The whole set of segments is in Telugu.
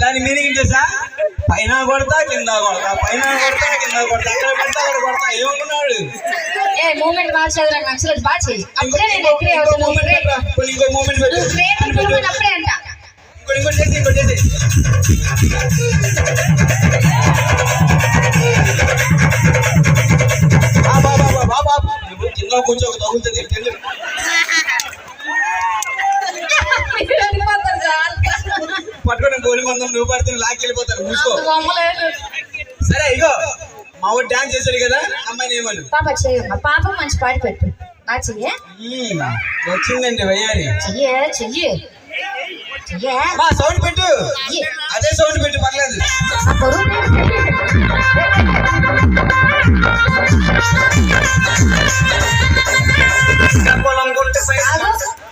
దాని మీనింగ్ తెలుసా? పైన కొడతా కింద కొడతా, పైన కొడతా కింద కొడతా, అక్కడ కొడతా అక్కడ కొడతా. ఏమనుకున్నాడు? మూమెంట్ మార్చాలి నచ్చలేదు. బాగా చెయ్యి. అప్పుడే నేను ఎక్కిరే ఇంకో మూమెంట్ అప్పుడే అంట. ఇంకోటి చేసి కింద కూర్చో తగులుతుంది. పట్టుకోవడం గోలి మందం నువ్వు పడుతుంది లాక్కెళ్ళిపోతారు. మూసుకో. సరే ఇగో మా ఊరు డాన్స్ చేశాడు కదా, అమ్మాయిని ఏమను? పాప చెయ్యమ్మా. పాప మంచి పాట పెట్టు. నా చెయ్యి వచ్చిందండి వయ్యారి. చెయ్యే చెయ్యి సౌండ్ పెట్టు. అదే సౌండ్ పెట్టు, పర్లేదు.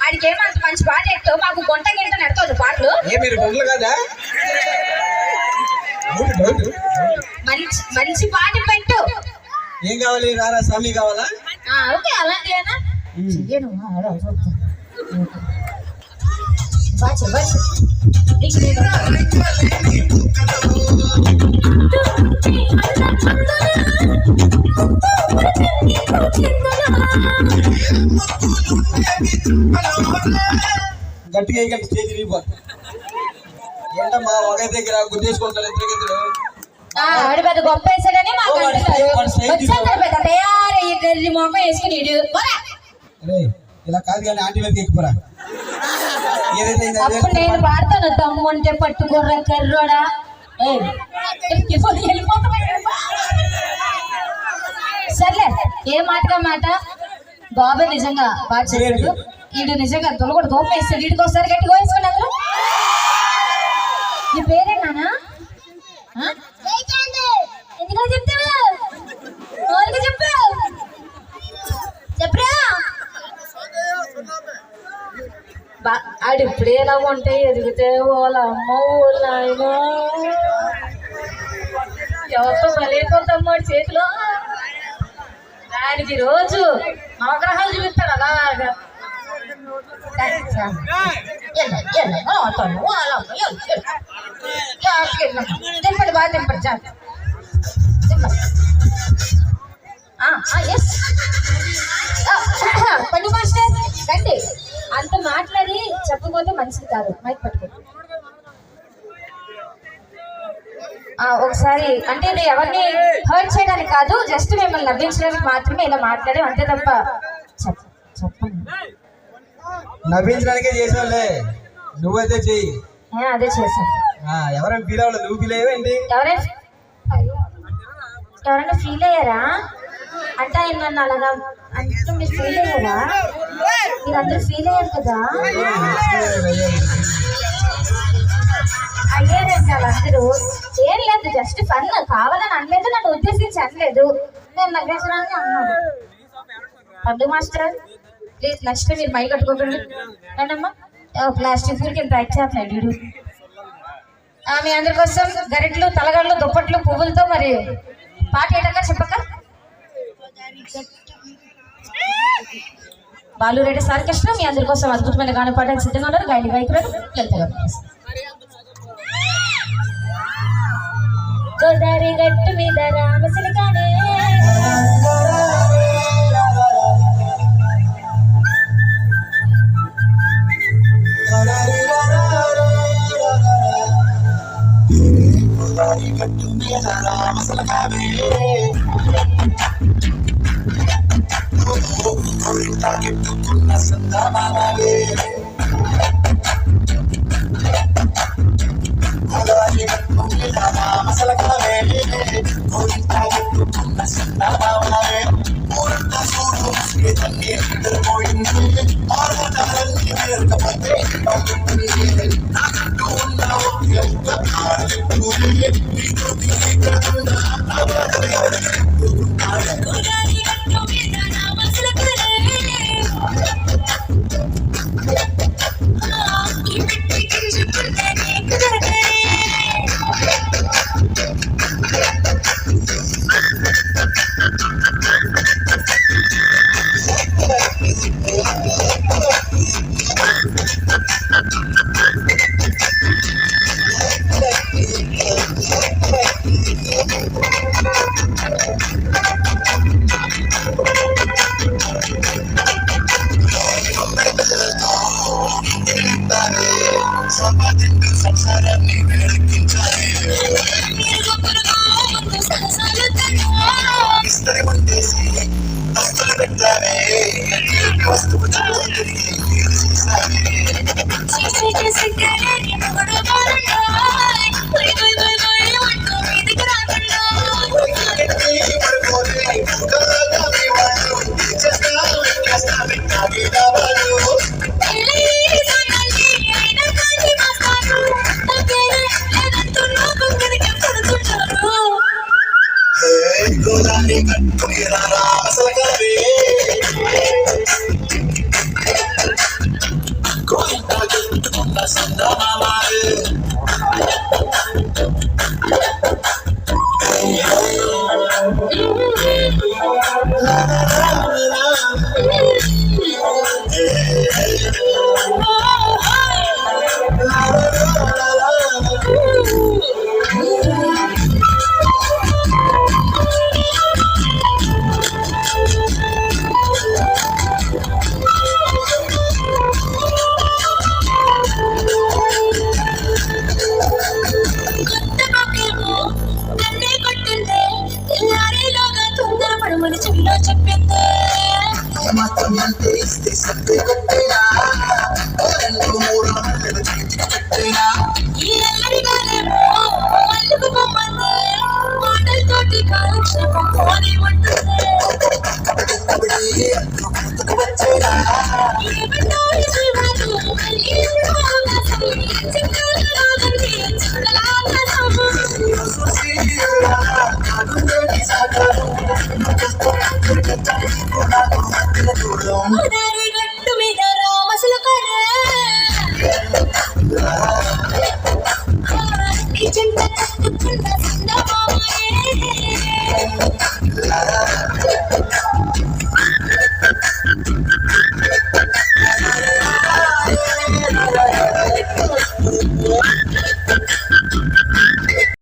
ఆడికి ఏమంత మంచి పాట ఎట్టు, మాకు గొంట గింట నెడతాడు పాటలు. మీరు గొంటలు కదా? మంచి పాట పెట్టు. ఏం కావాలి? రారా స్వామి కావాలా? ఓకే అలాంటివేనా? గట్టిగా స్టేజ్ రీపోతుంది. ఏంటమ్మా ఒకే దగ్గర గుద్దేసుకుంటారు ఇద్దరు. ఆడు పెద్ద గొప్ప వేసాడని మాకు తయారయ్యి మొక్క వేసుకుని ఇలా కాదు కానీ ఆంటీ మీదకి ఎక్కిపోరా. అప్పుడు నేను పాడతాను, దమ్ము అంటే పట్టుకోర్రా కర్రోడా. సర్లే ఏ మాటగా మాట. బాబు నిజంగా బాగా చేశాడు. వీడు నిజంగా తొలగొడు దోపేస్తాడు. వీడికి ఒకసారి గట్టిగా వేసుకున్నాను. నీ పేరేనానా? ఎందుకో చెప్తావా? చెప్పు చెప్పరా. ఆడు ఇప్పుడే ఎలా ఉంటాయి ఎదిగితే వాళ్ళ అమ్మ వాళ్ళ ఆయన ఎవరితో బలైపోతాడు చేతిలో. దానికి రోజు నవగ్రహాలు చూపిస్తాడు అలాగా. తింపడు బాగా తింపడు. పండు మాస్టర్ రండి. అంత మాట్లాడి చెప్పకపోతే మంచిది కాదు. మైక్ పట్టుకో. ఒకసారి అంటే ఇది ఎవరిని హర్ట్ చేయడానికి కాదు, జస్ట్ మిమ్మల్ని నవ్వించడానికి మాత్రమే ఇలా మాట్లాడే, అంతే తప్ప చెప్పండి. నవ్వించడానికే చేసావులే, నువ్వైతే చెయ్యి. అదే చేశాను. ఎవరైనా ఫీల్ అవ్వలేదు, నువ్వు ఫీల్ అయ్యావేంటి? ఎవరైనా ఫీల్ అయ్యారా అంటే ఆయన నన్ను అలాగా అంటే మీరు ఫీల్ అయ్యారా? మీరందరూ ఫీల్ అయ్యారు కదా? అయ్యారండి వాళ్ళందరూ. ఏం లేదు, జస్ట్ ఫన్, కావాలని అనలేదు, నన్ను ఉద్దేశించి అనలేదు. నేను నవ్వేసడానికి అన్నాను. పండు మాస్టర్ ప్లీజ్ నెక్స్ట్ మీరు మై కట్టుకోకండి. రండమ్మా. ప్లాస్టిక్ ఫుల్కి ఇంత ఇచ్చేస్తున్నాడు వీడు. మీ అందరి కోసం గరిట్లు, తలగళ్ళు, దుప్పట్లు, పువ్వులతో మరి పాట ఏంటక్క చెప్పక్క. బాలురెడ్డి సార్కృష్ణ మీ అందరి కోసం అద్భుతమైన గాన పాఠానికి సిద్ధంగా ఉన్నారు. గాయని గాయకురాలు లలిత. గోదావరి గట్టు మీద రామసిలికానే చెప్పింది ఈ ఎల్లరి గారేమో అల్లుకు పొమ్మంది మాటలతోటి కాలక్షేపం పోనీ ఉంటుంది ఏమంటారు జీవాలు చిక్కలు రాగండి చిక్కలాగసము ఉదర